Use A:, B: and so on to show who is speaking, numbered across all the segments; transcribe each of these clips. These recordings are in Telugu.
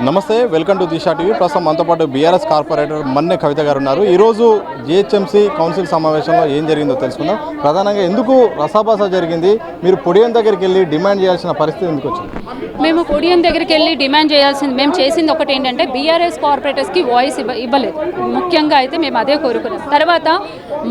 A: నమస్తే, వెల్కమ్ టు దిశా టీవీ. ప్రస్తుతం మనతో పాటు బీఆర్ఎస్ కార్పొరేటర్ మన్నె కవిత గారు ఉన్నారు. ఈరోజు జిహెచ్ఎంసీ కౌన్సిల్ సమావేశంలో ఏం జరిగిందో తెలుసుకుందాం. ప్రధానంగా ఎందుకు రసాభాస జరిగింది, మీరు పొడియం దగ్గరికి వెళ్ళి డిమాండ్ చేయాల్సిన పరిస్థితి ఎందుకు వచ్చింది?
B: మేము పొడియం దగ్గరికి వెళ్ళి డిమాండ్ చేయాల్సింది, మేము చేసింది ఒకటి ఏంటంటే బీఆర్ఎస్ కార్పొరేటర్స్కి వాయిస్ ఇవ్వలేదు. ముఖ్యంగా అయితే మేము అదే కోరుకున్నాం. తర్వాత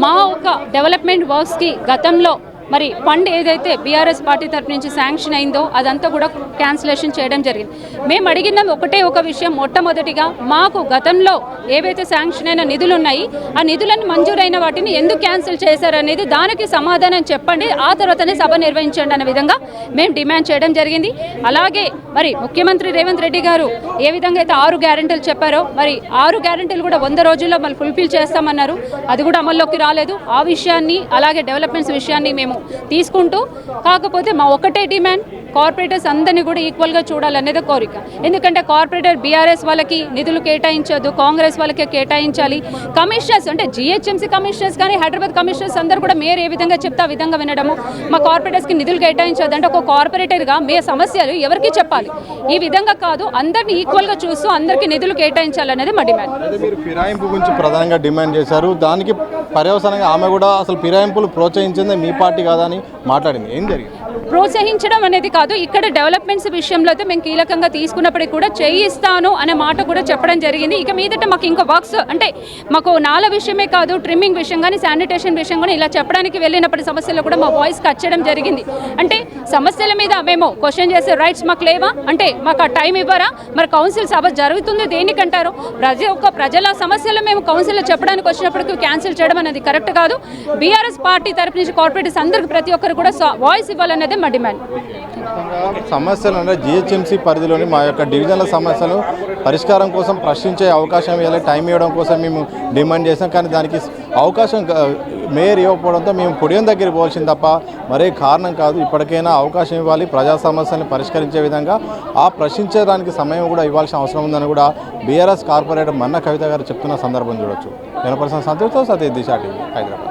B: మా ఒక డెవలప్మెంట్ వర్క్స్కి గతంలో మరి ఫండ్ ఏదైతే బీఆర్ఎస్ పార్టీ తరఫు నుంచి శాంక్షన్ అయిందో అదంతా కూడా క్యాన్సిలేషన్ చేయడం జరిగింది. మేము అడిగిన ఒకటే ఒక విషయం, మొట్టమొదటిగా మాకు గతంలో ఏవైతే శాంక్షన్ అయిన నిధులు ఉన్నాయి ఆ నిధులను మంజూరైన వాటిని ఎందుకు క్యాన్సిల్ చేశారనేది దానికి సమాధానం చెప్పండి, ఆ తర్వాతనే సభ నిర్వహించండి అనే విధంగా మేము డిమాండ్ చేయడం జరిగింది. అలాగే మరి ముఖ్యమంత్రి రేవంత్ రెడ్డి గారు ఏ విధంగా అయితే 6 గ్యారెంటీలు చెప్పారో మరి 6 గ్యారెంటీలు కూడా 100 రోజుల్లో మళ్ళీ ఫుల్ఫిల్ చేస్తామన్నారు. అది కూడా అమల్లోకి రాలేదు. ఆ విషయాన్ని అలాగే డెవలప్మెంట్స్ విషయాన్ని మేము తీసుకుంటూ, కాకపోతే మా ఒకటే డిమాండ్ కార్పొరేటర్స్ అందరినీ కూడా ఈక్వల్గా చూడాలనేది కోరిక. ఎందుకంటే కార్పొరేటర్ బీఆర్ఎస్ వాళ్ళకి నిధులు కేటాయించొద్దు, కాంగ్రెస్ వాళ్ళకే కేటాయించాలి. కమిషనర్స్ అంటే జిహెచ్ఎంసీ కమిషనర్స్ కానీ హైదరాబాద్ కమిషనర్స్ అందరూ కూడా మేయర్ ఏ విధంగా చెప్తే ఆ విధంగా వినడము, మా కార్పొరేటర్స్కి నిధులు కేటాయించొద్దు అంటే ఒక కార్పొరేటర్గా మీ సమస్యలు ఎవరికి చెప్పాలి? ఈ విధంగా కాదు, అందరినీ ఈక్వల్గా చూస్తూ అందరికీ నిధులు కేటాయించాలనేది మా డిమాండ్.
A: మీరు ఫిరాయింపు గురించి ప్రధానంగా డిమాండ్ చేశారు. దానికి పర్యవసానంగా ఆమె కూడా అసలు ఫిరాయింపులు ప్రోత్సహించింది మీ పార్టీ కాదా అని మాట్లాడింది. ఏం జరిగింది?
B: ప్రోత్సహించడం అనేది కాదు, ఇక్కడ డెవలప్మెంట్స్ విషయంలో అయితే మేము కీలకంగా తీసుకున్నప్పటికీ కూడా చేయిస్తాను అనే మాట కూడా చెప్పడం జరిగింది. ఇక మీదట మాకు ఇంకా వర్క్స్ అంటే మాకు నాల విషయమే కాదు, ట్రిమ్మింగ్ విషయం కానీ శానిటేషన్ విషయం కానీ ఇలా చెప్పడానికి వెళ్ళినప్పటి సమస్యలు కూడా మా వాయిస్ కచ్చడం జరిగింది. అంటే సమస్యల మీద మేము క్వశ్చన్ చేసే రైట్స్ మాకు లేవా? అంటే మాకు ఆ టైం ఇవ్వరా? మరి కౌన్సిల్ సభ జరుగుతుంది దేనికంటారు? ప్రజల సమస్యలు మేము కౌన్సిల్లో చెప్పడానికి వచ్చినప్పటికీ క్యాన్సిల్ చేయడం అనేది కరెక్ట్ కాదు. బీఆర్ఎస్ పార్టీ తరఫు నుంచి కార్పొరేటర్స్ అందరికీ ప్రతి ఒక్కరు కూడా వాయిస్ ఇవ్వాలనేది మా డిమాండ్.
A: సమస్యలు అంటే జిహెచ్ఎంసీ పరిధిలోని మా యొక్క డివిజన్ల సమస్యలు పరిష్కారం కోసం ప్రశ్నించే అవకాశం ఇవ్వాలి, టైం ఇవ్వడం కోసం మేము డిమాండ్ చేసాం. కానీ దానికి అవకాశం మేయర్ ఇవ్వకపోవడంతో మేము పొడియం దగ్గరికి పోవాల్సింది తప్ప మరే కారణం కాదు. ఇప్పటికైనా అవకాశం ఇవ్వాలి, ప్రజా సమస్యలను పరిష్కరించే విధంగా ఆ ప్రశ్నించడానికి సమయం కూడా ఇవ్వాల్సిన అవసరం ఉందని కూడా బీఆర్ఎస్ కార్పొరేటర్ మన్నె కవిత గారు చెప్తున్న సందర్భం చూడొచ్చు. నేను సంతోష్ సతీష్, దిశా టీవీ, హైదరాబాద్.